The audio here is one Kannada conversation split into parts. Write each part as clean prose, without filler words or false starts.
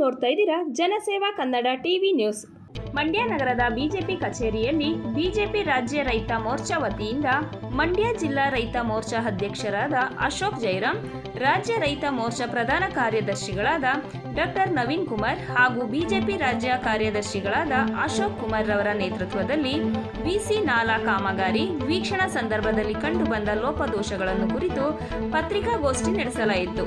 ನೋಡ್ತಾ ಇದ್ದೀರಾ ಜನಸೇವಾ ಕನ್ನಡ ಟಿವಿ ನ್ಯೂಸ್. ಮಂಡ್ಯ ನಗರದ ಬಿಜೆಪಿ ಕಚೇರಿಯಲ್ಲಿ ಬಿಜೆಪಿ ರಾಜ್ಯ ರೈತ ಮೋರ್ಚಾ ವತಿಯಿಂದ ಮಂಡ್ಯ ಜಿಲ್ಲಾ ರೈತ ಮೋರ್ಚಾ ಅಧ್ಯಕ್ಷರಾದ ಅಶೋಕ್ ಜೈರಾಮ್, ರಾಜ್ಯ ರೈತ ಮೋರ್ಚಾ ಪ್ರಧಾನ ಕಾರ್ಯದರ್ಶಿಗಳಾದ ಡಾಕ್ಟರ್ ನವೀನ್ ಕುಮಾರ್ ಹಾಗೂ ಬಿಜೆಪಿ ರಾಜ್ಯ ಕಾರ್ಯದರ್ಶಿಗಳಾದ ಅಶೋಕ್ ಕುಮಾರ್ ರವರ ನೇತೃತ್ವದಲ್ಲಿ ವಿಸಿ ನಾಲಾ ಕಾಮಗಾರಿ ವೀಕ್ಷಣಾ ಸಂದರ್ಭದಲ್ಲಿ ಕಂಡುಬಂದ ಲೋಪದೋಷಗಳನ್ನು ಕುರಿತು ಪತ್ರಿಕಾಗೋಷ್ಠಿ ನಡೆಸಲಾಯಿತು.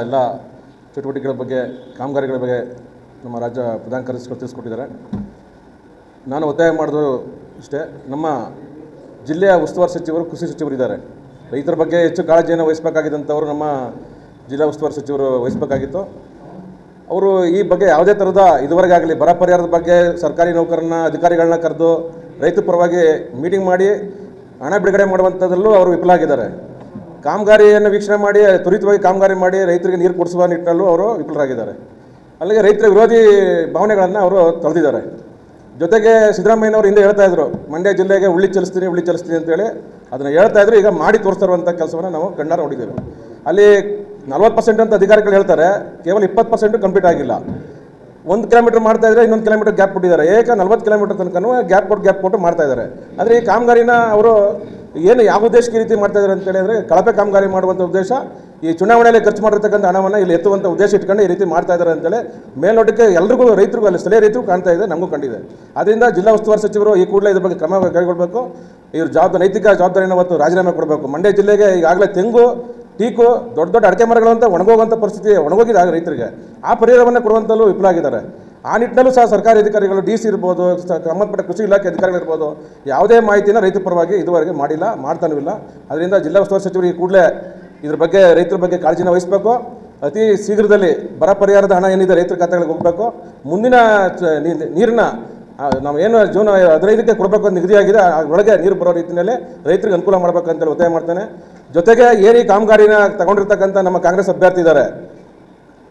ಎಲ್ಲ ಚಟುವಟಿಕೆಗಳ ಬಗ್ಗೆ, ಕಾಮಗಾರಿಗಳ ಬಗ್ಗೆ ನಮ್ಮ ರಾಜ್ಯ ಪ್ರಧಾನ ಕಾರ್ಯದರ್ಶಿಗಳು ತಿಳಿಸ್ಕೊಟ್ಟಿದ್ದಾರೆ. ನಾನು ಒತ್ತಾಯ ಮಾಡೋದು ಇಷ್ಟೇ, ನಮ್ಮ ಜಿಲ್ಲೆಯ ಉಸ್ತುವಾರಿ ಸಚಿವರು, ಕೃಷಿ ಸಚಿವರಿದ್ದಾರೆ. ರೈತರ ಬಗ್ಗೆ ಹೆಚ್ಚು ಕಾಳಜಿಯನ್ನು ವಹಿಸಬೇಕಾಗಿದ್ದಂಥವರು ನಮ್ಮ ಜಿಲ್ಲಾ ಉಸ್ತುವಾರಿ ಸಚಿವರು ವಹಿಸಬೇಕಾಗಿತ್ತು. ಅವರು ಈ ಬಗ್ಗೆ ಯಾವುದೇ ಥರದ ಇದುವರೆಗೆ ಆಗಲಿ ಬರ ಪರಿಹಾರದ ಬಗ್ಗೆ ಸರ್ಕಾರಿ ನೌಕರನ್ನ, ಅಧಿಕಾರಿಗಳನ್ನ ಕರೆದು ರೈತರ ಪರವಾಗಿ ಮೀಟಿಂಗ್ ಮಾಡಿ ಹಣ ಬಿಡುಗಡೆ ಮಾಡುವಂಥದ್ರಲ್ಲೂ ಅವರು ವಿಫಲ ಆಗಿದ್ದಾರೆ. ಕಾಮಗಾರಿಯನ್ನು ವೀಕ್ಷಣೆ ಮಾಡಿ ತ್ವರಿತವಾಗಿ ಕಾಮಗಾರಿ ಮಾಡಿ ರೈತರಿಗೆ ನೀರು ಕೊಡಿಸುವ ನಿಟ್ಟಿನಲ್ಲೂ ಅವರು ವಿಫಲರಾಗಿದ್ದಾರೆ. ಅಲ್ಲಿಗೆ ರೈತರ ವಿರೋಧಿ ಭಾವನೆಗಳನ್ನು ಅವರು ತಳೆದಿದ್ದಾರೆ. ಜೊತೆಗೆ ಸಿದ್ದರಾಮಯ್ಯನವರು ಹಿಂದೆ ಹೇಳ್ತಾ ಇದ್ರು, ಮಂಡ್ಯ ಜಿಲ್ಲೆಗೆ ಉಳ್ಳಿ ಚಲಿಸ್ತೀನಿ ಅಂತೇಳಿ ಅದನ್ನು ಹೇಳ್ತಾ ಇದ್ರು. ಈಗ ಮಾಡಿ ತೋರಿಸ್ತಾರುವಂಥ ಕೆಲಸವನ್ನು ನಾವು ಕಣ್ಣಾರ ನೋಡಿದ್ದೇವೆ. ಅಲ್ಲಿ 40% ಅಂತ ಅಧಿಕಾರಿಗಳು ಹೇಳ್ತಾರೆ, ಕೇವಲ 20% ಕಂಪ್ಲೀಟ್ ಆಗಿಲ್ಲ. 1 ಕಿಲೋಮೀಟರ್ ಮಾಡ್ತಾ ಇದ್ದಾರೆ, ಇನ್ನೊಂದು ಕಿಲೋಮೀಟರ್ ಗ್ಯಾಪ್ ಕೊಟ್ಟಿದ್ದಾರೆ. 40 ಕಿಲೋಮೀಟರ್ ತನಕ ಗ್ಯಾಪ್ ಕೊಟ್ಟು ಮಾಡ್ತಾ ಇದ್ದಾರೆ. ಆದರೆ ಈ ಕಾಮಗಾರಿನ ಅವರು ಏನು ಯಾವ ಉದ್ದೇಶಕ್ಕೆ ಈ ರೀತಿ ಮಾಡ್ತಾ ಇದ್ದಾರೆ ಅಂತ ಹೇಳಿದ್ರೆ, ಕಳಪೆ ಕಾಮಗಾರಿ ಮಾಡುವಂಥ ಉದ್ದೇಶ, ಈ ಚುನಾವಣೆಯಲ್ಲಿ ಖರ್ಚು ಮಾಡಿರ್ತಕ್ಕಂಥ ಹಣವನ್ನು ಇಲ್ಲಿ ಎತ್ತುವಂಥ ಉದ್ದೇಶ ಇಟ್ಕೊಂಡು ಈ ರೀತಿ ಮಾಡ್ತಾ ಇದ್ದಾರೆ ಅಂತೇಳಿ ಮೇಲ್ನೋಟಕ್ಕೆ ಎಲ್ರಿಗೂ, ರೈತರಿಗೂ, ಅಲ್ಲಿ ಸ್ಥಳೀಯ ರೈತರಿಗೂ ಕಾಣ್ತಾ ಇದೆ, ನಮಗೂ ಕಂಡಿದೆ. ಅದರಿಂದ ಜಿಲ್ಲಾ ಉಸ್ತುವಾರಿ ಸಚಿವರು ಈ ಕೂಡಲೇ ಇದ್ರ ಬಗ್ಗೆ ಕ್ರಮ ಕೈಗೊಳ್ಳಬೇಕು. ಇವ್ರ ನೈತಿಕ ಜವಾಬ್ದಾರಿಯನ್ನು ಅವತ್ತು ರಾಜೀನಾಮೆ ಕೊಡಬೇಕು. ಮಂಡ್ಯ ಜಿಲ್ಲೆಗೆ ಈಗಾಗಲೇ ತೆಂಗು, ಟೀಕು, ದೊಡ್ಡ ಅಡಿಕೆ ಮರಗಳಂತ ಒಣಗೋಗುವಂಥ ಪರಿಸ್ಥಿತಿ ಒಣಗೋಗಿದೆ ರೈತರಿಗೆ. ಆ ಪರಿಹಾರವನ್ನು ಕೊಡುವಂತಲೂ ವಿಫಲ ಆಗಿದ್ದಾರೆ. ಆ ನಿಟ್ಟಿನಲ್ಲೂ ಸಹ ಸರ್ಕಾರಿ ಅಧಿಕಾರಿಗಳು, DC ಇರ್ಬೋದು, ಸಂಬಂಧಪಟ್ಟ ಕೃಷಿ ಇಲಾಖೆ ಅಧಿಕಾರಿಗಳಿರ್ಬೋದು, ಯಾವುದೇ ಮಾಹಿತಿನ ರೈತರ ಪರವಾಗಿ ಇದುವರೆಗೆ ಮಾಡಿಲ್ಲ, ಮಾಡ್ತಾನೂ ಇಲ್ಲ. ಅದರಿಂದ ಜಿಲ್ಲಾ ಉಸ್ತುವಾರಿ ಸಚಿವರು ಈ ಕೂಡಲೇ ಇದ್ರ ಬಗ್ಗೆ, ರೈತರ ಬಗ್ಗೆ ಕಾಳಜಿನ ವಹಿಸಬೇಕು. ಅತಿ ಶೀಘ್ರದಲ್ಲಿ ಬರ ಪರಿಹಾರದ ಹಣ ಏನಿದೆ ರೈತರ ಖಾತೆಗಳಿಗೆ ಹೋಗಬೇಕು. ಮುಂದಿನ ನೀರನ್ನ ನಾವೇನು ಜೂನ್ 15ಕ್ಕೆ ಕೊಡಬೇಕು ಅಂತ ನಿಗದಿಯಾಗಿದೆ, ಒಳಗೆ ನೀರು ಬರೋ ರೀತಿಯಲ್ಲಿ ರೈತರಿಗೆ ಅನುಕೂಲ ಮಾಡಬೇಕಂತೇಳಿ ಒತ್ತಾಯ ಮಾಡ್ತೇನೆ. ಜೊತೆಗೆ ಏನು ಈ ಕಾಮಗಾರಿನ ತಗೊಂಡಿರ್ತಕ್ಕಂಥ ನಮ್ಮ ಕಾಂಗ್ರೆಸ್ ಅಭ್ಯರ್ಥಿ ಇದ್ದಾರೆ,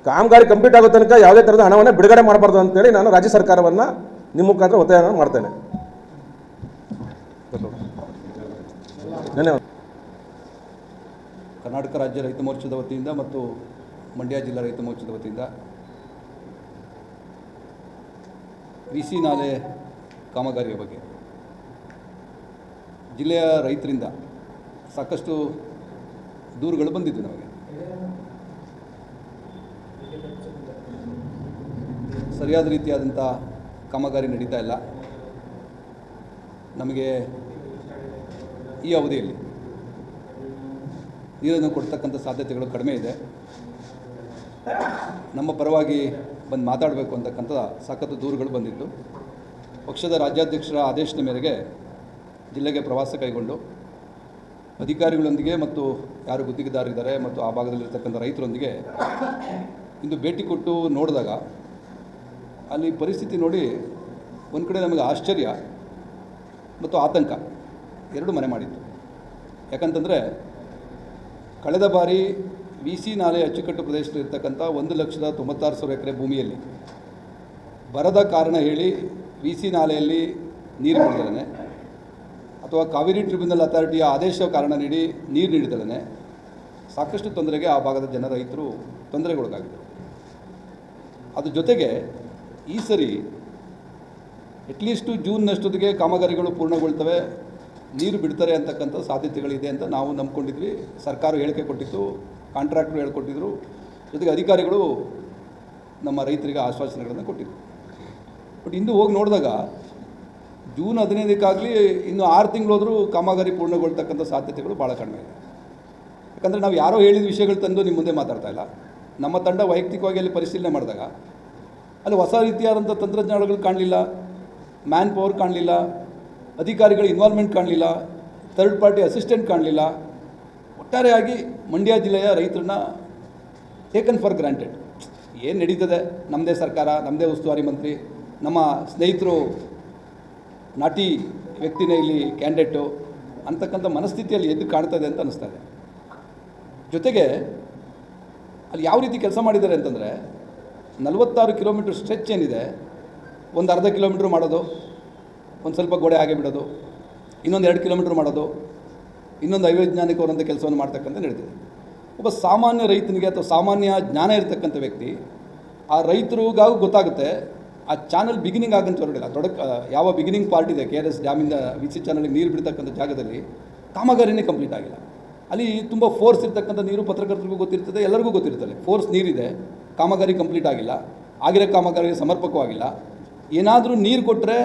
ಕಾಮಗಾರಿ ಕಂಪ್ಲೀಟ್ ಆಗೋ ತನಕ ಯಾವುದೇ ಥರದ ಹಣವನ್ನು ಬಿಡುಗಡೆ ಮಾಡಬಾರ್ದು ಅಂತೇಳಿ ನಾನು ರಾಜ್ಯ ಸರ್ಕಾರವನ್ನು ನಿಮ್ಮ ಮುಖಾಂತರ ಒತ್ತಾಯ ಮಾಡ್ತೇನೆ. ಧನ್ಯವಾದ. ಕರ್ನಾಟಕ ರಾಜ್ಯ ರೈತ ಮೋರ್ಚಾದ ವತಿಯಿಂದ ಮತ್ತು ಮಂಡ್ಯ ಜಿಲ್ಲಾ ರೈತ ಮೋರ್ಚಾದ ವತಿಯಿಂದ ವಿಸಿ ನಾಲೆ ಕಾಮಗಾರಿಯ ಬಗ್ಗೆ ಜಿಲ್ಲೆಯ ರೈತರಿಂದ ಸಾಕಷ್ಟು ದೂರುಗಳು ಬಂದಿದ್ದು. ನಮಗೆ ಸರಿಯಾದ ರೀತಿಯಾದಂಥ ಕಾಮಗಾರಿ ನಡೀತಾ ಇಲ್ಲ. ನಮಗೆ ಈ ಅವಧಿಯಲ್ಲಿ ನೀರನ್ನು ಕೊಡ್ತಕ್ಕಂಥ ಸಾಧ್ಯತೆಗಳು ಕಡಿಮೆ ಇದೆ. ನಮ್ಮ ಪರವಾಗಿ ಬಂದು ಮಾತಾಡಬೇಕು ಅಂತಕ್ಕಂಥ ಸಾಕಷ್ಟು ದೂರುಗಳು ಬಂದಿತ್ತು. ಪಕ್ಷದ ರಾಜ್ಯಾಧ್ಯಕ್ಷರ ಆದೇಶದ ಮೇರೆಗೆ ಜಿಲ್ಲೆಗೆ ಪ್ರವಾಸ ಕೈಗೊಂಡು ಅಧಿಕಾರಿಗಳೊಂದಿಗೆ ಮತ್ತು ಯಾರು ಗುತ್ತಿಗೆದಾರರಿದ್ದಾರೆ ಮತ್ತು ಆ ಭಾಗದಲ್ಲಿರ್ತಕ್ಕಂಥ ರೈತರೊಂದಿಗೆ ಇಂದು ಭೇಟಿ ಕೊಟ್ಟು ನೋಡಿದಾಗ ಅಲ್ಲಿ ಪರಿಸ್ಥಿತಿ ನೋಡಿ ಒಂದು ಕಡೆ ನಮಗೆ ಆಶ್ಚರ್ಯ ಮತ್ತು ಆತಂಕ ಎರಡು ಮನೆ ಮಾಡಿತ್ತು. ಯಾಕಂತಂದರೆ ಕಳೆದ ಬಾರಿ ವಿಸಿ ನಾಲೆ ಅಚ್ಚುಕಟ್ಟು ಪ್ರದೇಶದಲ್ಲಿರ್ತಕ್ಕಂಥ 1,96,000 ಎಕರೆ ಭೂಮಿಯಲ್ಲಿ ಬರದ ಕಾರಣ ಹೇಳಿ ವಿಸಿ ನಾಲೆಯಲ್ಲಿ ನೀರು ಬಿಡ್ದಲೇ ಅಥವಾ ಕಾವೇರಿ ಟ್ರಿಬ್ಯುನಲ್ ಅಥಾರಿಟಿಯ ಆದೇಶ ಕಾರಣ ನೀಡಿ ನೀರು ನೀಡಿದಲೇ ಸಾಕಷ್ಟು ತೊಂದರೆಗೆ ಆ ಭಾಗದ ರೈತರು ತೊಂದರೆಗೊಳಗಾಗಿದ್ದರು. ಅದ್ರ ಜೊತೆಗೆ ಈ ಸರಿ ಅಟ್ಲೀಸ್ಟು ಜೂನ್ನಷ್ಟೊತ್ತಿಗೆ ಕಾಮಗಾರಿಗಳು ಪೂರ್ಣಗೊಳ್ತವೆ, ನೀರು ಬಿಡ್ತಾರೆ ಅಂತಕ್ಕಂಥ ಸಾಧ್ಯತೆಗಳಿದೆ ಅಂತ ನಾವು ನಂಬ್ಕೊಂಡಿದ್ವಿ. ಸರ್ಕಾರ ಹೇಳಿಕೆ ಕೊಟ್ಟಿತ್ತು, ಕಾಂಟ್ರಾಕ್ಟ್ರು ಹೇಳ್ಕೊಟ್ಟಿದ್ರು, ಜೊತೆಗೆ ಅಧಿಕಾರಿಗಳು ನಮ್ಮ ರೈತರಿಗೆ ಆಶ್ವಾಸನೆಗಳನ್ನು ಕೊಟ್ಟಿದ್ರು. ಬಟ್ ಇಂದು ಹೋಗಿ ನೋಡಿದಾಗ ಜೂನ್ 15ಕ್ಕಾಗಲಿ ಇನ್ನು 6 ತಿಂಗಳೋದ್ರೂ ಕಾಮಗಾರಿ ಪೂರ್ಣಗೊಳ್ತಕ್ಕಂಥ ಸಾಧ್ಯತೆಗಳು ಭಾಳ ಕಡಿಮೆ ಇದೆ. ಯಾಕಂದರೆ ನಾವು ಯಾರೋ ಹೇಳಿದ ವಿಷಯಗಳು ತಂದು ನಿಮ್ಮ ಮುಂದೆ ಮಾತಾಡ್ತಾ ಇಲ್ಲ. ನಮ್ಮ ತಂಡ ವೈಯಕ್ತಿಕವಾಗಿ ಅಲ್ಲಿ ಪರಿಶೀಲನೆ ಮಾಡಿದಾಗ ಅಲ್ಲಿ ಹೊಸ ರೀತಿಯಾದಂಥ ತಂತ್ರಜ್ಞಾನಗಳು ಕಾಣಲಿಲ್ಲ, ಮ್ಯಾನ್ ಪವರ್ ಕಾಣಲಿಲ್ಲ, ಅಧಿಕಾರಿಗಳ ಇನ್ವಾಲ್ವ್ಮೆಂಟ್ ಕಾಣಲಿಲ್ಲ, ಥರ್ಡ್ ಪಾರ್ಟಿ ಅಸಿಸ್ಟೆಂಟ್ ಕಾಣಲಿಲ್ಲ. ಒಟ್ಟಾರೆಯಾಗಿ ಮಂಡ್ಯ ಜಿಲ್ಲೆಯ ರೈತರನ್ನ ಟೇಕನ್ ಫಾರ್ ಗ್ರಾಂಟೆಡ್. ಏನು ನಡೀತದೆ, ನಮ್ಮದೇ ಸರ್ಕಾರ, ನಮ್ಮದೇ ಉಸ್ತುವಾರಿ ಮಂತ್ರಿ, ನಮ್ಮ ಸ್ನೇಹಿತರು ನಾಟಿ ವ್ಯಕ್ತಿನೇ ಇಲ್ಲಿ ಕ್ಯಾಂಡಿಡೇಟು ಅಂತಕ್ಕಂಥ ಮನಸ್ಥಿತಿಯಲ್ಲಿ ಎದ್ದು ಕಾಣ್ತದೆ ಅಂತ ಅನ್ನಿಸ್ತಾ ಇದೆ. ಜೊತೆಗೆ ಅಲ್ಲಿ ಯಾವ ರೀತಿ ಕೆಲಸ ಮಾಡಿದ್ದಾರೆ ಅಂತಂದರೆ 46 ಕಿಲೋಮೀಟ್ರ್ ಸ್ಟ್ರೆಚ್ ಏನಿದೆ, ಒಂದು ಅರ್ಧ ಕಿಲೋಮೀಟ್ರ್ ಮಾಡೋದು, ಒಂದು ಸ್ವಲ್ಪ ಗೋಡೆ ಹಾಗೆ ಬಿಡೋದು, ಇನ್ನೊಂದು 2 ಕಿಲೋಮೀಟ್ರ್ ಮಾಡೋದು, ಇನ್ನೊಂದು ಅವೈಜ್ಞಾನಿಕವಾದಂಥ ಕೆಲಸವನ್ನು ಮಾಡ್ತಕ್ಕಂಥ ನಡೆದಿದೆ. ಒಬ್ಬ ಸಾಮಾನ್ಯ ರೈತನಿಗೆ ಅಥವಾ ಸಾಮಾನ್ಯ ಜ್ಞಾನ ಇರತಕ್ಕಂಥ ವ್ಯಕ್ತಿ, ಆ ರೈತರಿಗಾಗೂ ಗೊತ್ತಾಗುತ್ತೆ ಆ ಚಾನಲ್ ಬಿಗಿನಿಂಗ್ ಆಗಂತ ಹೊರಡಿಲ್ಲ. ಯಾವ ಬಿಗಿನಿಂಗ್ ಪಾರ್ಟ್ ಇದೆ KRS ಡ್ಯಾಮಿಂದ VC ಚಾನಲ್ಗೆ ನೀರು ಬಿಡ್ತಕ್ಕಂಥ ಜಾಗದಲ್ಲಿ ಕಾಮಗಾರಿನೇ ಕಂಪ್ಲೀಟ್ ಆಗಿಲ್ಲ. ಅಲ್ಲಿ ತುಂಬ ಫೋರ್ಸ್ ಇರ್ತಕ್ಕಂಥ ನೀರು ಪತ್ರಕರ್ತರಿಗೂ ಗೊತ್ತಿರ್ತದೆ, ಎಲ್ಲರಿಗೂ ಗೊತ್ತಿರ್ತದೆ. ಫೋರ್ಸ್ ನೀರಿದೆ, ಕಾಮಗಾರಿ ಕಂಪ್ಲೀಟ್ ಆಗಿಲ್ಲ, ಆಗಿರೋ ಕಾಮಗಾರಿ ಸಮರ್ಪಕವಾಗಿಲ್ಲ. ಏನಾದರೂ ನೀರು ಕೊಟ್ಟರೆ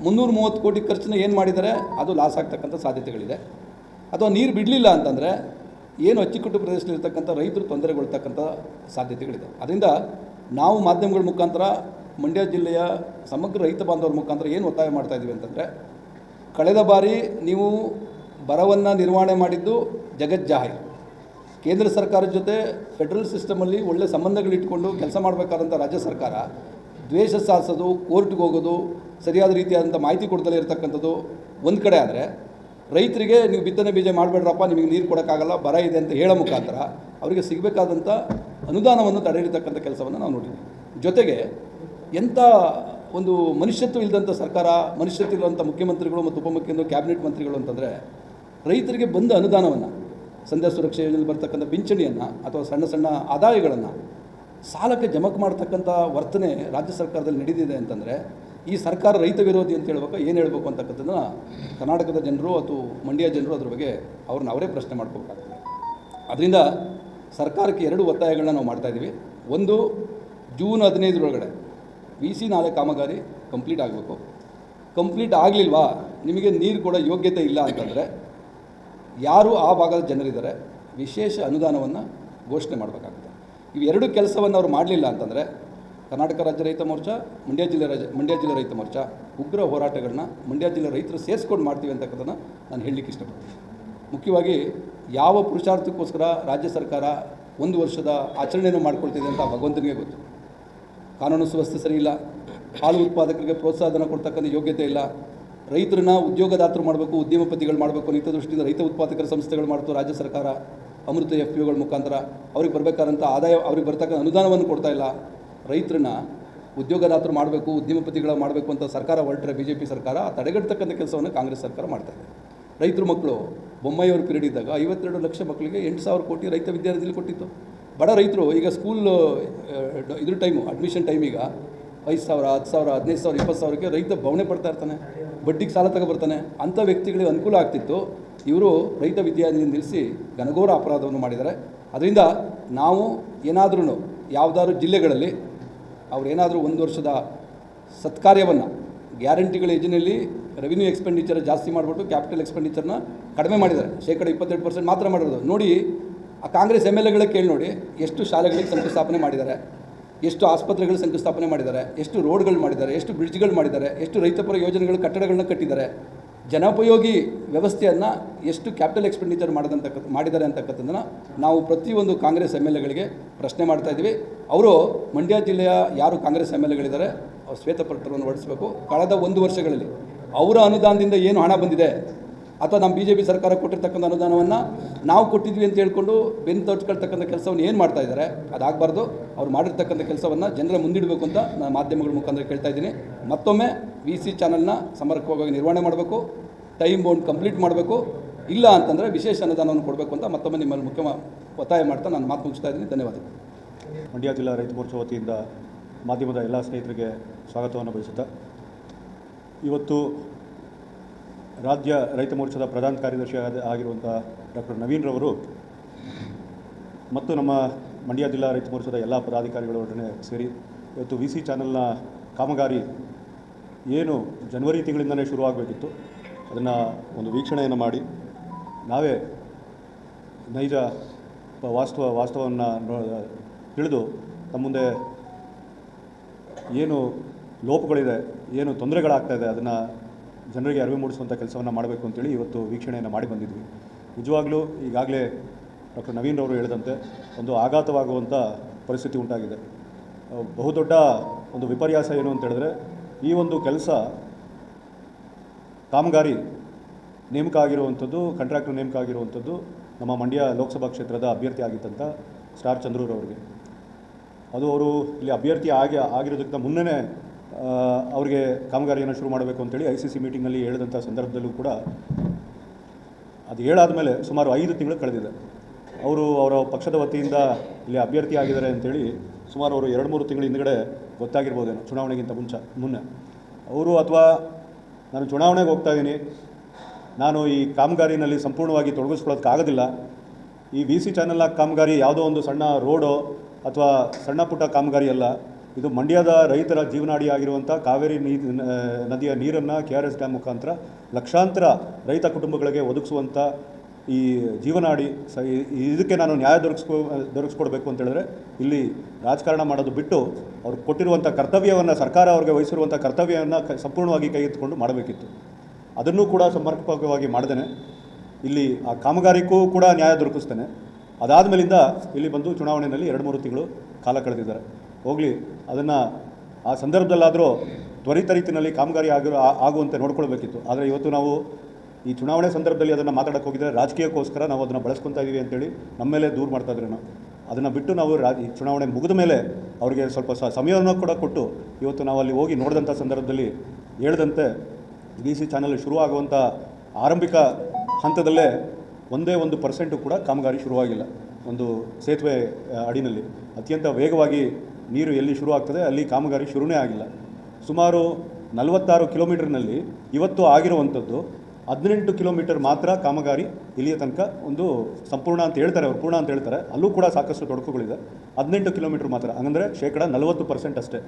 330 ಕೋಟಿ ಖರ್ಚನ್ನ ಏನು ಮಾಡಿದ್ದಾರೆ ಅದು ಲಾಸ್ ಆಗ್ತಕ್ಕಂಥ ಸಾಧ್ಯತೆಗಳಿದೆ. ಅಥವಾ ನೀರು ಬಿಡಲಿಲ್ಲ ಅಂತಂದರೆ ಏನು ಅಚ್ಚುಕಟ್ಟು ಪ್ರದೇಶದಲ್ಲಿರ್ತಕ್ಕಂಥ ರೈತರು ತೊಂದರೆಗೊಳ್ತಕ್ಕಂಥ ಸಾಧ್ಯತೆಗಳಿದೆ. ಅದರಿಂದ ನಾವು ಮಾಧ್ಯಮಗಳ ಮುಖಾಂತರ ಮಂಡ್ಯ ಜಿಲ್ಲೆಯ ಸಮಗ್ರ ರೈತ ಬಾಂಧವರ ಮುಖಾಂತರ ಏನು ಒತ್ತಾಯ ಮಾಡ್ತಾ ಇದ್ದೀವಿ ಅಂತಂದರೆ, ಕಳೆದ ಬಾರಿ ನೀವು ಬರವನ್ನು ನಿರ್ವಹಣೆ ಮಾಡಿದ್ದು ಜಗಜ್ಜಾಹಿರ್. ಕೇಂದ್ರ ಸರ್ಕಾರದ ಜೊತೆ ಫೆಡರಲ್ ಸಿಸ್ಟಮಲ್ಲಿ ಒಳ್ಳೆ ಸಂಬಂಧಗಳಿಟ್ಕೊಂಡು ಕೆಲಸ ಮಾಡಬೇಕಾದಂಥ ರಾಜ್ಯ ಸರ್ಕಾರ ದ್ವೇಷ ಸಾಧಿಸೋದು, ಕೋರ್ಟ್ಗೆ ಹೋಗೋದು, ಸರಿಯಾದ ರೀತಿಯಾದಂಥ ಮಾಹಿತಿ ಕೊಡ್ದಲೇ ಇರತಕ್ಕಂಥದ್ದು ಒಂದು ಕಡೆ ಆದರೆ, ರೈತರಿಗೆ ನೀವು ಬಿತ್ತನೆ ಬೀಜ ಮಾಡಬೇಡ್ರಪ್ಪ, ನಿಮಗೆ ನೀರು ಕೊಡೋಕ್ಕಾಗಲ್ಲ, ಬರ ಇದೆ ಅಂತ ಹೇಳೋ ಮುಖಾಂತರ ಅವರಿಗೆ ಸಿಗಬೇಕಾದಂಥ ಅನುದಾನವನ್ನು ತಡೆ ಹಿಡಿತಕ್ಕಂಥ ಕೆಲಸವನ್ನು ನಾವು ನೋಡಿದ್ದೀವಿ. ಜೊತೆಗೆ ಎಂಥ ಒಂದು ಮನುಷ್ಯತ್ವ ಇಲ್ಲದಂಥ ಸರ್ಕಾರ, ಮನುಷ್ಯತ್ವ ಇಲ್ಲದಂಥ ಮುಖ್ಯಮಂತ್ರಿಗಳು ಮತ್ತು ಉಪಮುಖ್ಯಮಂತ್ರಿ, ಕ್ಯಾಬಿನೆಟ್ ಮಂತ್ರಿಗಳು ಅಂತಂದರೆ, ರೈತರಿಗೆ ಬಂದ ಅನುದಾನವನ್ನು, ಸಂಧ್ಯಾ ಸುರಕ್ಷಾ ಯೋಜನೆಯಲ್ಲಿ ಬರ್ತಕ್ಕಂಥ ಪಿಂಚಣಿಯನ್ನು ಅಥವಾ ಸಣ್ಣ ಸಣ್ಣ ಆದಾಯಗಳನ್ನು ಸಾಲಕ್ಕೆ ಜಮಕ್ ಮಾಡ್ತಕ್ಕಂಥ ವರ್ತನೆ ರಾಜ್ಯ ಸರ್ಕಾರದಲ್ಲಿ ನಡೆದಿದೆ ಅಂತಂದರೆ, ಈ ಸರ್ಕಾರ ರೈತ ವಿರೋಧಿ ಅಂತ ಹೇಳ್ಬೇಕು, ಏನು ಹೇಳಬೇಕು ಅಂತಕ್ಕಂಥದ್ದನ್ನು ಕರ್ನಾಟಕದ ಜನರು ಅಥವಾ ಮಂಡ್ಯ ಜನರು ಅದ್ರ ಬಗ್ಗೆ ಅವರೇ ಪ್ರಶ್ನೆ ಮಾಡ್ಕೋಬೇಕಾಗ್ತದೆ. ಅದರಿಂದ ಸರ್ಕಾರಕ್ಕೆ 2 ಒತ್ತಾಯಗಳನ್ನ ನಾವು ಮಾಡ್ತಾಯಿದ್ದೀವಿ. ಒಂದು, ಜೂನ್ 15 VC ನಾಲೆ ಕಾಮಗಾರಿ ಕಂಪ್ಲೀಟ್ ಆಗಬೇಕು. ಕಂಪ್ಲೀಟ್ ಆಗಲಿಲ್ವಾ, ನಿಮಗೆ ನೀರು ಕೊಡೋ ಯೋಗ್ಯತೆ ಇಲ್ಲ ಅಂತಂದರೆ ಯಾರು ಆ ಭಾಗದ ಜನರಿದ್ದಾರೆ ವಿಶೇಷ ಅನುದಾನವನ್ನು ಘೋಷಣೆ ಮಾಡಬೇಕಾಗುತ್ತೆ. ಇವೆರಡು ಕೆಲಸವನ್ನು ಅವ್ರು ಮಾಡಲಿಲ್ಲ ಅಂತಂದರೆ ಕರ್ನಾಟಕ ರಾಜ್ಯ ರೈತ ಮೋರ್ಚಾ, ಮಂಡ್ಯ ಜಿಲ್ಲೆ ರೈತ ಮೋರ್ಚಾ ಉಗ್ರ ಹೋರಾಟಗಳನ್ನ ಮಂಡ್ಯ ಜಿಲ್ಲೆ ರೈತರು ಸೇರಿಸ್ಕೊಂಡು ಮಾಡ್ತೀವಿ ಅಂತಕ್ಕಂಥದ್ದನ್ನು ನಾನು ಹೇಳಲಿಕ್ಕೆ ಇಷ್ಟಪಡ್ತೀನಿ. ಮುಖ್ಯವಾಗಿ ಯಾವ ಪುರುಷಾರ್ಥಕ್ಕೋಸ್ಕರ ರಾಜ್ಯ ಸರ್ಕಾರ 1 ವರ್ಷದ ಆಚರಣೆಯನ್ನು ಮಾಡ್ಕೊಳ್ತಿದೆ ಅಂತ ಭಗವಂತನಿಗೆ ಗೊತ್ತು. ಕಾನೂನು ಸುವ್ಯವಸ್ಥೆ ಸರಿ ಇಲ್ಲ, ಹಾಲು ಉತ್ಪಾದಕರಿಗೆ ಪ್ರೋತ್ಸಾಹನ ಕೊಡ್ತಕ್ಕಂಥ ಯೋಗ್ಯತೆ ಇಲ್ಲ, ರೈತರನ್ನ ಉದ್ಯೋಗದಾತರು ಮಾಡಬೇಕು, ಉದ್ಯಮಪತಿಗಳು ಮಾಡಬೇಕು ಅನ್ನೋ ದೃಷ್ಟಿಯಿಂದ ರೈತ ಉತ್ಪಾದಕರ ಸಂಸ್ಥೆಗಳು ಮಾಡ್ತು ರಾಜ್ಯ ಸರ್ಕಾರ. ಅಮೃತ FPOಗಳ ಮುಖಾಂತರ ಅವ್ರಿಗೆ ಬರಬೇಕಾದಂಥ ಆದಾಯ, ಅವ್ರಿಗೆ ಬರ್ತಕ್ಕಂಥ ಅನುದಾನವನ್ನು ಕೊಡ್ತಾ ಇಲ್ಲ. ರೈತರನ್ನ ಉದ್ಯೋಗದಾತರು ಮಾಡಬೇಕು, ಉದ್ಯಮಪತಿಗಳ ಮಾಡಬೇಕು ಅಂತ ಸರ್ಕಾರ ಹೊರಟ್ರೆ BJP ಸರ್ಕಾರ ತಡೆಗಟ್ಟತಕ್ಕಂಥ ಕೆಲಸವನ್ನು ಕಾಂಗ್ರೆಸ್ ಸರ್ಕಾರ ಮಾಡ್ತಾಯಿದೆ. ರೈತರ ಮಕ್ಕಳು ಬೊಮ್ಮಾಯಿಯವ್ರ ಪೀರಿಯಡ್ ಇದ್ದಾಗ 52 ಲಕ್ಷ ಮಕ್ಕಳಿಗೆ 8,000 ಕೋಟಿ ರೈತ ವಿದ್ಯಾನಿಧಿಯಲ್ಲಿ ಕೊಟ್ಟಿತ್ತು. ಬಡ ರೈತರು ಈಗ ಸ್ಕೂಲ್ ಇದ್ರ ಟೈಮು, ಅಡ್ಮಿಷನ್ ಟೈಮೀಗ 5,000, 10,000, 15,000, 20,000ಕ್ಕೆ ರೈತ ಬವಣೆ ಪಡ್ತಾ ಇರ್ತಾನೆ, ಬಡ್ಡಿಗೆ ಸಾಲ ತಗೊಬರ್ತಾನೆ. ಅಂಥ ವ್ಯಕ್ತಿಗಳಿಗೆ ಅನುಕೂಲ ಆಗ್ತಿತ್ತು. ಇವರು ರೈತ ವಿದ್ಯಾನಿಧಿ ನಿಲ್ಲಿಸಿ ಘನಘೋರ ಅಪರಾಧವನ್ನು ಮಾಡಿದ್ದಾರೆ. ಅದರಿಂದ ನಾವು ಏನಾದ್ರೂ ಯಾವುದಾದ್ರೂ ಜಿಲ್ಲೆಗಳಲ್ಲಿ ಅವರೇನಾದರೂ 1 ವರ್ಷದ ಸತ್ಕಾರ್ಯವನ್ನು, ಗ್ಯಾರಂಟಿಗಳ ಯೋಜನೆಯಲ್ಲಿ ರೆವಿನ್ಯೂ ಎಕ್ಸ್ಪೆಂಡಿಚರ್ ಜಾಸ್ತಿ ಮಾಡಿಬಿಟ್ಟು ಕ್ಯಾಪಿಟಲ್ ಎಕ್ಸ್ಪೆಂಡಿಚರ್ನ ಕಡಿಮೆ ಮಾಡಿದ್ದಾರೆ. 22% ಮಾತ್ರ ಮಾಡಿರೋದು. ನೋಡಿ, ಆ ಕಾಂಗ್ರೆಸ್ MLAಗಳೇ ಕೇಳಿ ನೋಡಿ, ಎಷ್ಟು ಶಾಲೆಗಳಿಗೆ ಶಂಕುಸ್ಥಾಪನೆ ಮಾಡಿದ್ದಾರೆ, ಎಷ್ಟು ಆಸ್ಪತ್ರೆಗಳು ಶಂಕುಸ್ಥಾಪನೆ ಮಾಡಿದ್ದಾರೆ, ಎಷ್ಟು ರೋಡ್ಗಳು ಮಾಡಿದ್ದಾರೆ, ಎಷ್ಟು ಬ್ರಿಡ್ಜ್ಗಳು ಮಾಡಿದ್ದಾರೆ, ಎಷ್ಟು ರೈತಪರ ಯೋಜನೆಗಳು ಕಟ್ಟಡಗಳನ್ನ ಕಟ್ಟಿದ್ದಾರೆ, ಜನೋಪಯೋಗಿ ವ್ಯವಸ್ಥೆಯನ್ನು ಎಷ್ಟು ಕ್ಯಾಪಿಟಲ್ ಎಕ್ಸ್ಪೆಂಡಿಚರ್ ಮಾಡಿದ್ದಾರೆ ಅಂತಕ್ಕಂಥದ್ದನ್ನು ನಾವು ಪ್ರತಿಯೊಂದು ಕಾಂಗ್ರೆಸ್ MLAಗಳಿಗೆ ಪ್ರಶ್ನೆ ಮಾಡ್ತಾಯಿದ್ದೀವಿ. ಅವರು ಮಂಡ್ಯ ಜಿಲ್ಲೆಯ ಯಾರು ಕಾಂಗ್ರೆಸ್ MLAಗಳಿದ್ದಾರೆ ಅವ್ರು ಶ್ವೇತಪತ್ರವನ್ನು ಹೊರಡಿಸಬೇಕು. ಕಳೆದ 1 ವರ್ಷಗಳಲ್ಲಿ ಅವರ ಅನುದಾನದಿಂದ ಏನು ಹಣ ಬಂದಿದೆ, ಅಥವಾ ನಮ್ಮ BJP ಸರ್ಕಾರ ಕೊಟ್ಟಿರ್ತಕ್ಕಂಥ ಅನುದಾನವನ್ನು ನಾವು ಕೊಟ್ಟಿದ್ವಿ ಅಂತ ಹೇಳ್ಕೊಂಡು ಬೆನ್ನು ತೋಚ್ಕೊಳ್ತಕ್ಕಂಥ ಕೆಲಸವನ್ನು ಏನು ಮಾಡ್ತಾ ಇದ್ದಾರೆ, ಅದಾಗಬಾರ್ದು. ಅವ್ರು ಮಾಡಿರ್ತಕ್ಕಂಥ ಕೆಲಸವನ್ನು ಜನರ ಮುಂದಿಡಬೇಕು ಅಂತ ನಾನು ಮಾಧ್ಯಮಗಳ ಮುಖಾಂತರ ಕೇಳ್ತಾ ಇದ್ದೀನಿ. ಮತ್ತೊಮ್ಮೆ VC ಚಾನಲ್ನ ಸಮರ್ಪಕವಾಗಿ ನಿರ್ವಹಣೆ ಮಾಡಬೇಕು, ಟೈಮ್ ಬೌಂಡ್ ಕಂಪ್ಲೀಟ್ ಮಾಡಬೇಕು, ಇಲ್ಲ ಅಂತಂದರೆ ವಿಶೇಷ ಅನುದಾನವನ್ನು ಕೊಡಬೇಕು ಅಂತ ಮತ್ತೊಮ್ಮೆ ನಿಮ್ಮಲ್ಲಿ ಮುಖ್ಯ ಒತ್ತಾಯ ಮಾಡ್ತಾ ನಾನು ಮಾತು ಮುಗಿಸ್ತಾ ಇದ್ದೀನಿ. ಧನ್ಯವಾದಗಳು. ಮಂಡ್ಯ ಜಿಲ್ಲಾ ರೈತ ಮೋರ್ಚಾ ವತಿಯಿಂದ ಮಾಧ್ಯಮದ ಎಲ್ಲ ಸ್ನೇಹಿತರಿಗೆ ಸ್ವಾಗತವನ್ನು ಬಯಸುತ್ತಾ, ಇವತ್ತು ರಾಜ್ಯ ರೈತ ಮೋರ್ಚಾದ ಪ್ರಧಾನ ಕಾರ್ಯದರ್ಶಿ ಆಗಿರುವಂಥ ಡಾಕ್ಟರ್ ನವೀನ್ ರವರು ಮತ್ತು ನಮ್ಮ ಮಂಡ್ಯ ಜಿಲ್ಲಾ ರೈತ ಮೋರ್ಚಾದ ಎಲ್ಲ ಪದಾಧಿಕಾರಿಗಳೊಡನೆ ಸೇರಿ ಇವತ್ತು VC ಚಾನಲ್ನ ಕಾಮಗಾರಿ ಏನು ಜನವರಿ ತಿಂಗಳಿಂದಲೇ ಶುರುವಾಗಬೇಕಿತ್ತು, ಅದನ್ನು ಒಂದು ವೀಕ್ಷಣೆಯನ್ನು ಮಾಡಿ ನಾವೇ ನೈಜ ವಾಸ್ತವವನ್ನು ತಿಳಿದು ತಮ್ಮ ಮುಂದೆ ಏನು ಲೋಪಗಳಿದೆ, ಏನು ತೊಂದರೆಗಳಾಗ್ತಾಯಿದೆ, ಅದನ್ನು ಜನರಿಗೆ ಅರಿವು ಮೂಡಿಸುವಂಥ ಕೆಲಸವನ್ನು ಮಾಡಬೇಕು ಅಂತೇಳಿ ಇವತ್ತು ವೀಕ್ಷಣೆಯನ್ನು ಮಾಡಿ ಬಂದಿದ್ವಿ. ನಿಜವಾಗ್ಲೂ ಈಗಾಗಲೇ ಡಾಕ್ಟರ್ ನವೀನ್ ಅವರು ಹೇಳಿದಂತೆ ಒಂದು ಆಘಾತವಾಗುವಂಥ ಪರಿಸ್ಥಿತಿ ಉಂಟಾಗಿದೆ. ಬಹುದೊಡ್ಡ ಒಂದು ವಿಪರ್ಯಾಸ ಏನು ಅಂತ ಹೇಳಿದ್ರೆ, ಈ ಒಂದು ಕೆಲಸ ಕಾಮಗಾರಿ ನೇಮಕ ಆಗಿರುವಂಥದ್ದು, ಕಾಂಟ್ರಾಕ್ಟರ್ ನೇಮಕ ಆಗಿರುವಂಥದ್ದು ನಮ್ಮ ಮಂಡ್ಯ ಲೋಕಸಭಾ ಕ್ಷೇತ್ರದ ಅಭ್ಯರ್ಥಿ ಆಗಿದ್ದಂಥ ಸ್ಟಾರ್ ಚಂದ್ರೂರವರಿಗೆ. ಅದು ಅವರು ಇಲ್ಲಿ ಅಭ್ಯರ್ಥಿ ಆಗಿರೋದಕ್ಕಿಂತ ಮುನ್ನೇ ಅವರಿಗೆ ಕಾಮಗಾರಿಯನ್ನು ಶುರು ಮಾಡಬೇಕು ಅಂತೇಳಿ ICC ಮೀಟಿಂಗ್ನಲ್ಲಿ ಹೇಳಿದಂಥ ಸಂದರ್ಭದಲ್ಲೂ ಕೂಡ ಅದು ಹೇಳಾದಮೇಲೆ ಸುಮಾರು 5 ತಿಂಗಳು ಕಳೆದಿದೆ. ಅವರ ಪಕ್ಷದ ವತಿಯಿಂದ ಇಲ್ಲಿ ಅಭ್ಯರ್ಥಿ ಆಗಿದ್ದಾರೆ ಅಂತೇಳಿ ಸುಮಾರು ಅವರು 2-3 ತಿಂಗಳ ಹಿಂದುಗಡೆ ಗೊತ್ತಾಗಿರ್ಬೋದೇನೋ, ಚುನಾವಣೆಗಿಂತ ಮುನ್ನೆ ಅವರು, ಅಥವಾ ನಾನು ಚುನಾವಣೆಗೆ ಹೋಗ್ತಾ ಇದ್ದೀನಿ, ನಾನು ಈ ಕಾಮಗಾರಿನಲ್ಲಿ ಸಂಪೂರ್ಣವಾಗಿ ತೊಡಗಿಸ್ಕೊಳ್ಳೋದಕ್ಕಾಗೋದಿಲ್ಲ, ಈ VC ಚಾನಲ್ನ ಕಾಮಗಾರಿ ಯಾವುದೋ ಒಂದು ಸಣ್ಣ ರೋಡೋ ಅಥವಾ ಸಣ್ಣ ಪುಟ್ಟ ಕಾಮಗಾರಿ ಅಲ್ಲ, ಇದು ಮಂಡ್ಯದ ರೈತರ ಜೀವನಾಡಿ ಆಗಿರುವಂಥ ಕಾವೇರಿ ನದಿಯ ನೀರನ್ನು KRS ಡ್ಯಾಮ್ ಮುಖಾಂತರ ಲಕ್ಷಾಂತರ ರೈತ ಕುಟುಂಬಗಳಿಗೆ ಒದಗಿಸುವಂಥ ಈ ಜೀವನಾಡಿ. ಇದಕ್ಕೆ ನಾನು ನ್ಯಾಯ ದೊರಕಿಸ್ಕೊಡ್ಬೇಕು ಅಂತ ಹೇಳಿದ್ರೆ ಇಲ್ಲಿ ರಾಜಕಾರಣ ಮಾಡೋದು ಬಿಟ್ಟು ಅವ್ರು ಕೊಟ್ಟಿರುವಂಥ ಕರ್ತವ್ಯವನ್ನು, ಸರ್ಕಾರ ಅವ್ರಿಗೆ ವಹಿಸಿರುವಂಥ ಕರ್ತವ್ಯವನ್ನು ಸಂಪೂರ್ಣವಾಗಿ ಕೈ ಎತ್ತಿಕೊಂಡು ಮಾಡಬೇಕಿತ್ತು. ಅದನ್ನೂ ಕೂಡ ಸಮರ್ಪಕವಾಗಿ ಮಾಡ್ದೇನೆ ಇಲ್ಲಿ ಆ ಕಾಮಗಾರಿಗೂ ಕೂಡ ನ್ಯಾಯ ದೊರಕಿಸ್ತೇನೆ. ಅದಾದಮೇಲಿಂದ ಇಲ್ಲಿ ಬಂದು ಚುನಾವಣೆಯಲ್ಲಿ 2-3 ತಿಂಗಳು ಕಾಲ ಕಳೆದಿದ್ದಾರೆ. ಹೋಗಲಿ, ಅದನ್ನು ಆ ಸಂದರ್ಭದಲ್ಲಾದರೂ ತ್ವರಿತ ರೀತಿಯಲ್ಲಿ ಕಾಮಗಾರಿ ಆಗುವಂತೆ ನೋಡ್ಕೊಳ್ಬೇಕಿತ್ತು. ಆದರೆ ಇವತ್ತು ನಾವು ಈ ಚುನಾವಣೆ ಸಂದರ್ಭದಲ್ಲಿ ಅದನ್ನು ಮಾತಾಡೋಕ್ಕೆ ಹೋಗಿದ್ದರೆ ರಾಜಕೀಯಕ್ಕೋಸ್ಕರ ನಾವು ಅದನ್ನು ಬಳಸ್ಕೊತಾ ಇದ್ದೀವಿ ಅಂತೇಳಿ ನಮ್ಮ ಮೇಲೆ ದೂರು ಮಾಡ್ತಾಯಿದ್ರು. ಅದನ್ನು ಬಿಟ್ಟು ನಾವು ಈ ಚುನಾವಣೆ ಮುಗಿದ ಮೇಲೆ ಅವರಿಗೆ ಸ್ವಲ್ಪ ಸಮಯವನ್ನು ಕೂಡ ಕೊಟ್ಟು ಇವತ್ತು ನಾವು ಅಲ್ಲಿ ಹೋಗಿ ನೋಡಿದಂಥ ಸಂದರ್ಭದಲ್ಲಿ ಹೇಳ್ದಂತೆ VC ಚಾನಲ್ ಶುರುವಾಗುವಂಥ ಆರಂಭಿಕ ಹಂತದಲ್ಲೇ 1% ಕೂಡ ಕಾಮಗಾರಿ ಶುರುವಾಗಿಲ್ಲ. ಒಂದು ಸೇತುವೆ ಅಡಿನಲ್ಲಿ ಅತ್ಯಂತ ವೇಗವಾಗಿ ನೀರು ಎಲ್ಲಿ ಶುರು ಆಗ್ತದೆ ಅಲ್ಲಿ ಕಾಮಗಾರಿ ಶುರುವೇ ಆಗಿಲ್ಲ. ಸುಮಾರು 46 ಕಿಲೋಮೀಟರ್ನಲ್ಲಿ ಇವತ್ತು ಆಗಿರುವಂಥದ್ದು 18 ಕಿಲೋಮೀಟರ್ ಮಾತ್ರ ಕಾಮಗಾರಿ ಇಲ್ಲಿಯ ತನಕ ಒಂದು ಸಂಪೂರ್ಣ ಅಂತ ಹೇಳ್ತಾರೆ, ಅವ್ರು ಪೂರ್ಣ ಅಂತ ಹೇಳ್ತಾರೆ. ಅಲ್ಲೂ ಕೂಡ ಸಾಕಷ್ಟು ತೊಡಕುಗಳಿದೆ. 18 ಕಿಲೋಮೀಟರ್ ಮಾತ್ರ, ಹಂಗಂದರೆ 40% ಅಷ್ಟೇ.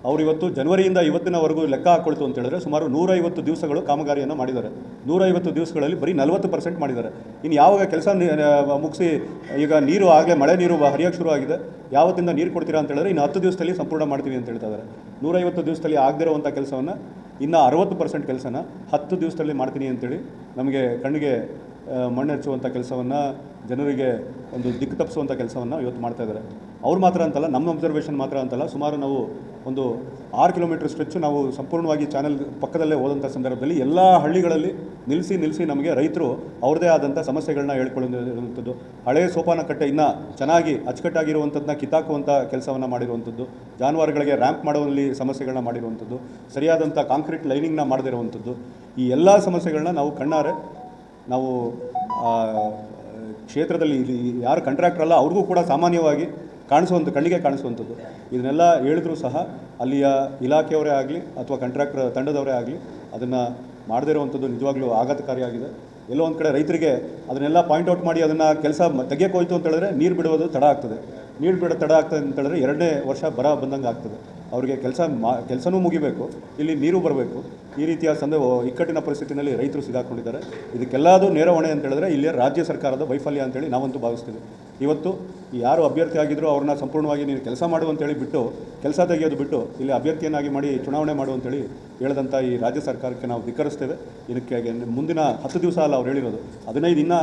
ಅವರು ಇವತ್ತು ಜನವರಿಯಿಂದ ಇವತ್ತಿನವರೆಗೂ ಲೆಕ್ಕ ಹಾಕ್ಕೊಳ್ತು ಅಂತ ಹೇಳಿದ್ರೆ ಸುಮಾರು 150 ದಿವಸಗಳು ಕಾಮಗಾರಿಯನ್ನು ಮಾಡಿದ್ದಾರೆ. 150 ದಿವಸಗಳಲ್ಲಿ ಬರೀ 40% ಮಾಡಿದ್ದಾರೆ. ಇನ್ನು ಯಾವಾಗ ಕೆಲಸ ಮುಗಿಸಿ ಈಗ ನೀರು ಆಗಲೇ ಮಳೆ ನೀರು ಹರಿಯೋಕ್ಕೆ ಶುರು ಆಗಿದೆ, ಯಾವತ್ತಿಂದ ನೀರು ಕೊಡ್ತೀರಾ ಅಂತ ಹೇಳಿದ್ರೆ ಇನ್ನು 10 ದಿವಸದಲ್ಲಿ ಸಂಪೂರ್ಣ ಮಾಡ್ತೀವಿ ಅಂತ ಹೇಳ್ತಾ ಇದ್ದಾರೆ. 150 ದಿವಸದಲ್ಲಿ ಆಗದಿರುವಂಥ ಕೆಲಸವನ್ನು ಇನ್ನು 60% ಕೆಲಸನ 10 ದಿವಸದಲ್ಲಿ ಮಾಡ್ತೀನಿ ಅಂತೇಳಿ ನಮಗೆ ಕಣ್ಣಿಗೆ ಮಣ್ಣೆಚ್ಚುವಂಥ ಕೆಲಸವನ್ನು, ಜನರಿಗೆ ಒಂದು ದಿಕ್ಕು ತಪ್ಪಿಸುವಂಥ ಕೆಲಸವನ್ನು ಇವತ್ತು ಮಾಡ್ತಾಯಿದ್ದಾರೆ. ಅವ್ರು ಮಾತ್ರ ಅಂತಲ್ಲ, ನಮ್ಮ ಅಬ್ಸರ್ವೇಷನ್ ಮಾತ್ರ ಅಂತಲ್ಲ, ಸುಮಾರು ನಾವು ಒಂದು 6 ಕಿಲೋಮೀಟರ್ ಸ್ಟ್ರೆಚ್ಚು ನಾವು ಸಂಪೂರ್ಣವಾಗಿ ಚಾನಲ್ ಪಕ್ಕದಲ್ಲೇ ಹೋದಂಥ ಸಂದರ್ಭದಲ್ಲಿ ಎಲ್ಲ ಹಳ್ಳಿಗಳಲ್ಲಿ ನಿಲ್ಲಿಸಿ ನಮಗೆ ರೈತರು ಅವ್ರದ್ದೇ ಆದಂಥ ಸಮಸ್ಯೆಗಳನ್ನ ಹೇಳ್ಕೊಳ್ಳುವಂಥದ್ದು, ಹಳೆಯ ಸೋಪಾನ ಕಟ್ಟೆ ಇನ್ನೂ ಚೆನ್ನಾಗಿ ಅಚ್ಚುಕಟ್ಟಾಗಿರುವಂಥದ್ದನ್ನ ಕಿತ್ತಾಕುವಂಥ ಕೆಲಸವನ್ನು ಮಾಡಿರುವಂಥದ್ದು, ಜಾನುವಾರುಗಳಿಗೆ ರ್ಯಾಂಪ್ ಮಾಡುವಲ್ಲಿ ಸಮಸ್ಯೆಗಳನ್ನ ಮಾಡಿರುವಂಥದ್ದು, ಸರಿಯಾದಂಥ ಕಾಂಕ್ರೀಟ್ ಲೈನಿಂಗ್ನ ಮಾಡದಿರುವಂಥದ್ದು, ಈ ಎಲ್ಲ ಸಮಸ್ಯೆಗಳನ್ನ ನಾವು ಕಣ್ಣಾರೆ ನಾವು ಕ್ಷೇತ್ರದಲ್ಲಿ ಇಲ್ಲಿ ಯಾರು ಕಾಂಟ್ರಾಕ್ಟರ್ ಅಲ್ಲ ಅವ್ರಿಗೂ ಕೂಡ ಸಾಮಾನ್ಯವಾಗಿ ಕಣ್ಣಿಗೆ ಕಾಣಿಸುವಂಥದ್ದು. ಇದನ್ನೆಲ್ಲ ಹೇಳಿದ್ರೂ ಸಹ ಅಲ್ಲಿಯ ಇಲಾಖೆಯವರೇ ಆಗಲಿ ಅಥವಾ ಕಾಂಟ್ರಾಕ್ಟರ್ ತಂಡದವರೇ ಆಗಲಿ ಅದನ್ನು ಮಾಡದೇ ಇರುವಂಥದ್ದು ನಿಜವಾಗ್ಲೂ ಆಘಾತಕಾರಿಯಾಗಿದೆ. ಎಲ್ಲೋ ಒಂದು ಕಡೆ ರೈತರಿಗೆ ಅದನ್ನೆಲ್ಲ ಪಾಯಿಂಟ್ ಔಟ್ ಮಾಡಿ ಅದನ್ನು ಕೆಲಸ ತೆಗೆಯೋಕೆ ಹೋಯ್ತು ಅಂತ ಹೇಳಿದ್ರೆ ನೀರು ಬಿಡುವುದು ತಡ ಆಗ್ತದೆ. ತಡ ಆಗ್ತದೆ ಅಂತ ಹೇಳಿದ್ರೆ 2ನೇ ವರ್ಷ ಬರ ಬಂದಂಗೆ ಆಗ್ತದೆ. ಅವರಿಗೆ ಕೆಲಸನೂ ಮುಗಿಬೇಕು, ಇಲ್ಲಿ ನೀರು ಬರಬೇಕು. ಈ ರೀತಿಯ ಇಕ್ಕಟ್ಟಿನ ಪರಿಸ್ಥಿತಿಯಲ್ಲಿ ರೈತರು ಸಿಗಾಕೊಂಡಿದ್ದಾರೆ. ಇದಕ್ಕೆಲ್ಲದೂ ನೇರ ಹೊಣೆ ಅಂತ ಹೇಳಿದ್ರೆ ಇಲ್ಲಿ ರಾಜ್ಯ ಸರ್ಕಾರದ ವೈಫಲ್ಯ ಅಂತೇಳಿ ನಾವಂತೂ ಭಾವಿಸ್ತೀವಿ. ಇವತ್ತು ಯಾರು ಅಭ್ಯರ್ಥಿ ಆಗಿದ್ರು ಅವ್ರನ್ನ ಸಂಪೂರ್ಣವಾಗಿ ನೀವು ಕೆಲಸ ಮಾಡುವಂತೇಳಿ ಬಿಟ್ಟು, ಕೆಲಸ ತೆಗೆಯೋದು ಬಿಟ್ಟು ಇಲ್ಲಿ ಅಭ್ಯರ್ಥಿಯನ್ನಾಗಿ ಮಾಡಿ ಚುನಾವಣೆ ಮಾಡುವಂತೇಳಿ ಹೇಳಿದಂಥ ಈ ರಾಜ್ಯ ಸರ್ಕಾರಕ್ಕೆ ನಾವು ಧಿಕ್ಕರಿಸ್ತೇವೆ. ಇದಕ್ಕೆ ಮುಂದಿನ 10 ದಿವಸ ಅಲ್ಲ ಅವ್ರು ಹೇಳಿರೋದು, 15 ಇನ್ನೂ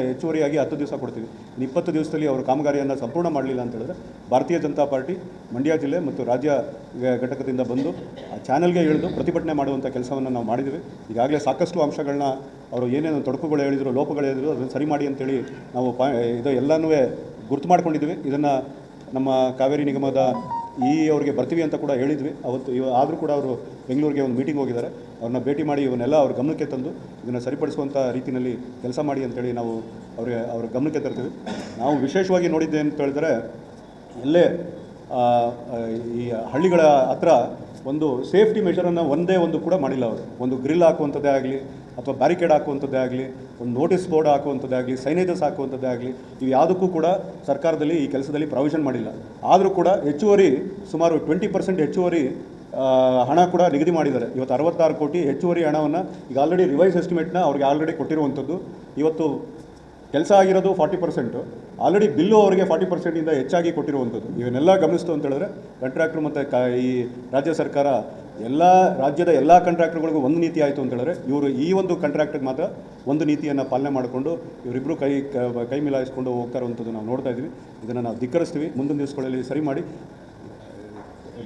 ಹೆಚ್ಚುವರಿಯಾಗಿ 10 ದಿವಸ ಕೊಡ್ತೀವಿ. 20 ದಿವಸದಲ್ಲಿ ಅವರು ಕಾಮಗಾರಿಯನ್ನು ಸಂಪೂರ್ಣ ಮಾಡಲಿಲ್ಲ ಅಂತ ಹೇಳಿದ್ರೆ ಭಾರತೀಯ ಜನತಾ ಪಾರ್ಟಿ ಮಂಡ್ಯ ಜಿಲ್ಲೆ ಮತ್ತು ರಾಜ್ಯ ಘಟಕದಿಂದ ಬಂದು ಆ ಚಾನಲ್ಗೆ ಇಳಿದು ಪ್ರತಿಭಟನೆ ಮಾಡುವಂಥ ಕೆಲಸವನ್ನು ನಾವು ಮಾಡಿದ್ದೀವಿ. ಈಗಾಗಲೇ ಸಾಕಷ್ಟು ಅಂಶಗಳನ್ನ ಅವರು ಏನೇನು ತೊಡಕುಗಳು ಹೇಳಿದ್ರು, ಲೋಪಗಳು ಹೇಳಿದ್ರು, ಅದನ್ನು ಸರಿ ಮಾಡಿ ಅಂತೇಳಿ ನಾವು ಇದು ಎಲ್ಲನೂ ಗುರ್ತು ಮಾಡ್ಕೊಂಡಿದ್ದೀವಿ. ಇದನ್ನು ನಮ್ಮ ಕಾವೇರಿ ನಿಗಮದ ಅವ್ರಿಗೆ ಬರ್ತೀವಿ ಅಂತ ಕೂಡ ಹೇಳಿದ್ವಿ ಅವತ್ತು. ಆದರೂ ಕೂಡ ಅವರು ಬೆಂಗಳೂರಿಗೆ ಒಂದು ಮೀಟಿಂಗ್ ಹೋಗಿದ್ದಾರೆ. ಅವ್ರನ್ನ ಭೇಟಿ ಮಾಡಿ ಇವನ್ನೆಲ್ಲ ಅವ್ರ ಗಮನಕ್ಕೆ ತಂದು ಇದನ್ನು ಸರಿಪಡಿಸುವಂಥ ರೀತಿಯಲ್ಲಿ ಕೆಲಸ ಮಾಡಿ ಅಂತೇಳಿ ನಾವು ಅವ್ರ ಗಮನಕ್ಕೆ ತರ್ತೀವಿ. ನಾವು ವಿಶೇಷವಾಗಿ ನೋಡಿದ್ದೆ ಅಂತ ಹೇಳಿದ್ರೆ ಎಲ್ಲೇ ಈ ಹಳ್ಳಿಗಳ ಹತ್ರ ಒಂದು ಸೇಫ್ಟಿ ಮೆಷರನ್ನು ಒಂದೇ ಒಂದು ಕೂಡ ಮಾಡಿಲ್ಲ ಅವರು. ಒಂದು ಗ್ರಿಲ್ ಹಾಕುವಂಥದ್ದೇ ಆಗಲಿ ಅಥವಾ ಬ್ಯಾರಿಕೇಡ್ ಹಾಕುವಂಥದ್ದೇ ಆಗಲಿ, ಒಂದು ನೋಟಿಸ್ ಬೋರ್ಡ್ ಹಾಕುವಂಥದ್ದೇ ಆಗಲಿ, ಸೈನೇಜಸ್ ಹಾಕುವಂಥದ್ದೇ ಆಗಲಿ, ಇವು ಯಾವುದಕ್ಕೂ ಕೂಡ ಸರ್ಕಾರದಲ್ಲಿ ಈ ಕೆಲಸದಲ್ಲಿ ಪ್ರಾವಿಷನ್ ಮಾಡಿಲ್ಲ. ಆದರೂ ಕೂಡ ಹೆಚ್ಚುವರಿ ಸುಮಾರು 20% ಹೆಚ್ಚುವರಿ ಹಣ ಕೂಡ ನಿಗದಿ ಮಾಡಿದ್ದಾರೆ. ಇವತ್ತು 66 ಕೋಟಿ ಹೆಚ್ಚುವರಿ ಹಣವನ್ನು ಈಗ ಆಲ್ರೆಡಿ ರಿವೈಸ್ ಎಸ್ಟಿಮೇಟ್ನ ಅವ್ರಿಗೆ ಆಲ್ರೆಡಿ ಕೊಟ್ಟಿರುವಂಥದ್ದು. ಇವತ್ತು ಕೆಲಸ ಆಗಿರೋದು 40%, ಆಲ್ರೆಡಿ ಬಿಲ್ಲು ಅವರಿಗೆ 40%ಇಂದ ಹೆಚ್ಚಾಗಿ ಕೊಟ್ಟಿರುವಂಥದ್ದು. ಇವನ್ನೆಲ್ಲ ಗಮನಿಸ್ತು ಅಂತ ಹೇಳಿದ್ರೆ ಕಾಂಟ್ರಾಕ್ಟ್ರು ಮತ್ತು ಈ ರಾಜ್ಯ ಸರ್ಕಾರ ರಾಜ್ಯದ ಎಲ್ಲ ಕಾಂಟ್ರಾಕ್ಟರ್ಗಳಿಗೂ ಒಂದು ನೀತಿ ಆಯಿತು ಅಂತ ಹೇಳಿದ್ರೆ ಇವರು ಈ ಒಂದು ಕಾಂಟ್ರಾಕ್ಟ್ಗೆ ಮಾತ್ರ ಒಂದು ನೀತಿಯನ್ನು ಪಾಲನೆ ಮಾಡಿಕೊಂಡು ಇವರಿಬ್ಬರು ಕೈ ಮಿಲಾಯಿಸ್ಕೊಂಡು ಹೋಗ್ತಾ ಇರುವಂಥದ್ದು ನಾವು ನೋಡ್ತಾ ಇದ್ದೀವಿ. ಇದನ್ನು ನಾವು ಧಿಕ್ಕರಿಸ್ತೀವಿ. ಮುಂದಿನ ದಿವಸಗಳಲ್ಲಿ ಸರಿ ಮಾಡಿ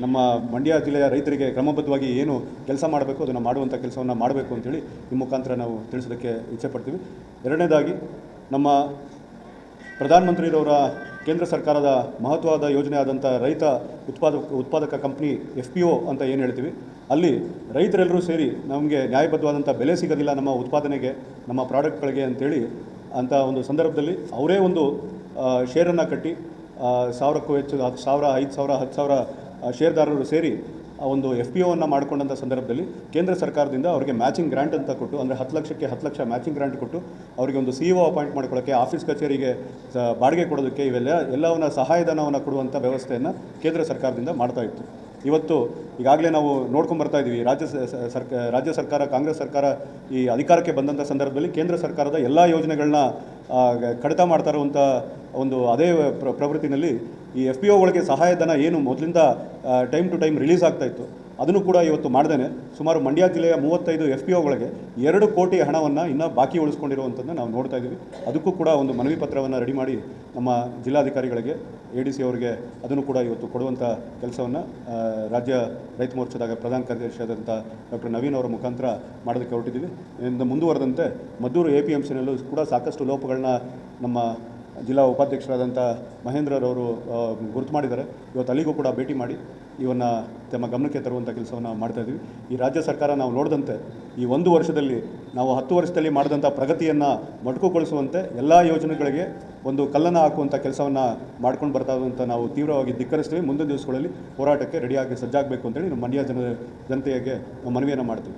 ನಮ್ಮ ಮಂಡ್ಯ ಜಿಲ್ಲೆಯ ರೈತರಿಗೆ ಕ್ರಮಬದ್ಧವಾಗಿ ಏನು ಕೆಲಸ ಮಾಡಬೇಕು ಅದನ್ನು ಮಾಡುವಂಥ ಕೆಲಸವನ್ನು ಮಾಡಬೇಕು ಅಂತೇಳಿ ಈ ಮುಖಾಂತರ ನಾವು ತಿಳಿಸೋದಕ್ಕೆ ಇಚ್ಛೆಪಡ್ತೀವಿ. ಎರಡನೇದಾಗಿ ನಮ್ಮ ಪ್ರಧಾನಮಂತ್ರಿಯವರ ಕೇಂದ್ರ ಸರ್ಕಾರದ ಮಹತ್ವದ ಯೋಜನೆ ಆದಂಥ ರೈತ ಉತ್ಪಾದಕ ಕಂಪ್ನಿ FPO ಅಂತ ಏನು ಹೇಳ್ತೀವಿ, ಅಲ್ಲಿ ರೈತರೆಲ್ಲರೂ ಸೇರಿ ನಮಗೆ ನ್ಯಾಯಬದ್ಧವಾದಂಥ ಬೆಲೆ ಸಿಗೋದಿಲ್ಲ ನಮ್ಮ ಉತ್ಪಾದನೆಗೆ, ನಮ್ಮ ಪ್ರಾಡಕ್ಟ್ಗಳಿಗೆ ಅಂತೇಳಿ ಅಂಥ ಒಂದು ಸಂದರ್ಭದಲ್ಲಿ ಅವರೇ ಒಂದು ಶೇರನ್ನು ಕಟ್ಟಿ 1000ಕ್ಕೂ ಹೆಚ್ಚು 10,000, 5,000, 10,000 ಶೇರ್ದಾರರು ಸೇರಿ ಆ ಒಂದು FPOವನ್ನು ಮಾಡಿಕೊಂಡಂಥ ಸಂದರ್ಭದಲ್ಲಿ ಕೇಂದ್ರ ಸರ್ಕಾರದಿಂದ ಅವರಿಗೆ ಮ್ಯಾಚಿಂಗ್ ಗ್ರಾಂಟ್ ಅಂತ ಕೊಟ್ಟು, ಅಂದರೆ 10 ಲಕ್ಷಕ್ಕೆ 10 ಲಕ್ಷ ಮ್ಯಾಚಿಂಗ್ ಗ್ರಾಂಟ್ ಕೊಟ್ಟು ಅವರಿಗೆ ಒಂದು CEO ಅಪಾಯಿಂಟ್ ಮಾಡ್ಕೊಳ್ಳೋಕ್ಕೆ, ಆಫೀಸ್ ಕಚೇರಿಗೆ ಬಾಡಿಗೆ ಕೊಡೋದಕ್ಕೆ ಎಲ್ಲವನ್ನ ಸಹಾಯಧನವನ್ನು ಕೊಡುವಂಥ ವ್ಯವಸ್ಥೆಯನ್ನು ಕೇಂದ್ರ ಸರ್ಕಾರದಿಂದ ಮಾಡ್ತಾ ಇತ್ತು. ಇವತ್ತು ಈಗಾಗಲೇ ನಾವು ನೋಡ್ಕೊಂಡು ಇದ್ದೀವಿ, ರಾಜ್ಯ ಸರ್ಕಾರ, ಕಾಂಗ್ರೆಸ್ ಸರ್ಕಾರ ಈ ಅಧಿಕಾರಕ್ಕೆ ಬಂದಂಥ ಸಂದರ್ಭದಲ್ಲಿ ಕೇಂದ್ರ ಸರ್ಕಾರದ ಎಲ್ಲ ಯೋಜನೆಗಳನ್ನ ಕಡಿತ ಮಾಡ್ತಾ ಇರುವಂಥ ಒಂದು ಅದೇ ಪ್ರವೃತ್ತಿನಲ್ಲಿ ಈ FPOಗಳಿಗೆ ಸಹಾಯಧನ ಏನು ಮೊದಲಿಂದ ಟೈಮ್ ಟು ಟೈಮ್ ರಿಲೀಸ್ ಆಗ್ತಾಯಿತ್ತು, ಅದನ್ನು ಕೂಡ ಇವತ್ತು ಮಾಡ್ದೇನೆ ಸುಮಾರು ಮಂಡ್ಯ ಜಿಲ್ಲೆಯ 35 FPOಗಳಿಗೆ 2 ಕೋಟಿ ಹಣವನ್ನು ಇನ್ನೂ ಬಾಕಿ ಉಳಿಸ್ಕೊಂಡಿರುವಂಥದ್ದನ್ನು ನಾವು ನೋಡ್ತಾ ಇದ್ದೀವಿ. ಅದಕ್ಕೂ ಕೂಡ ಒಂದು ಮನವಿ ಪತ್ರವನ್ನು ರೆಡಿ ಮಾಡಿ ನಮ್ಮ ಜಿಲ್ಲಾಧಿಕಾರಿಗಳಿಗೆ, ADC ಅವರಿಗೆ ಅದನ್ನು ಕೂಡ ಇವತ್ತು ಕೊಡುವಂಥ ಕೆಲಸವನ್ನು ರಾಜ್ಯ ರೈತ ಮೋರ್ಚಾದ ಪ್ರಧಾನ ಕಾರ್ಯದರ್ಶಿಯಾದಂಥ ಡಾಕ್ಟರ್ ನವೀನ್ ಅವರ ಮುಖಾಂತರ ಮಾಡೋದಕ್ಕೆ ಹೊರಟಿದ್ದೀವಿ. ಇಂದ ಮುಂದುವರೆದಂತೆ ಮದ್ದೂರು APMCನಲ್ಲೂ ಕೂಡ ಸಾಕಷ್ಟು ಲೋಪಗಳನ್ನ ನಮ್ಮ ಜಿಲ್ಲಾ ಉಪಾಧ್ಯಕ್ಷರಾದಂಥ ಮಹೇಂದ್ರರವರು ಗುರುತು ಮಾಡಿದ್ದಾರೆ. ಇವತ್ತು ಅಲ್ಲಿಗೂ ಕೂಡ ಭೇಟಿ ಮಾಡಿ ಇವನ್ನು ತಮ್ಮ ಗಮನಕ್ಕೆ ತರುವಂಥ ಕೆಲಸವನ್ನು ಮಾಡ್ತಾಯಿದ್ದೀವಿ. ಈ ರಾಜ್ಯ ಸರ್ಕಾರ ನಾವು ನೋಡಿದಂತೆ ಈ 1 ವರ್ಷದಲ್ಲಿ ನಾವು 10 ವರ್ಷದಲ್ಲಿ ಮಾಡಿದಂಥ ಪ್ರಗತಿಯನ್ನು ಮೊಟಕುಗೊಳಿಸುವಂತೆ ಎಲ್ಲ ಯೋಜನೆಗಳಿಗೆ ಒಂದು ಕಲ್ಲನ್ನು ಹಾಕುವಂಥ ಕೆಲಸವನ್ನು ಮಾಡ್ಕೊಂಡು ಬರ್ತಾ ಇರುವಂಥ ನಾವು ತೀವ್ರವಾಗಿ ಧಿಕ್ಕರಿಸ್ತೀವಿ. ಮುಂದಿನ ದಿವಸಗಳಲ್ಲಿ ಹೋರಾಟಕ್ಕೆ ರೆಡಿಯಾಗಿ ಸಜ್ಜಾಗಬೇಕು ಅಂತೇಳಿ ನಮ್ಮ ಮಂಡ್ಯ ಜನತೆಗೆ ನಾವು ಮನವಿಯನ್ನು ಮಾಡ್ತೀವಿ.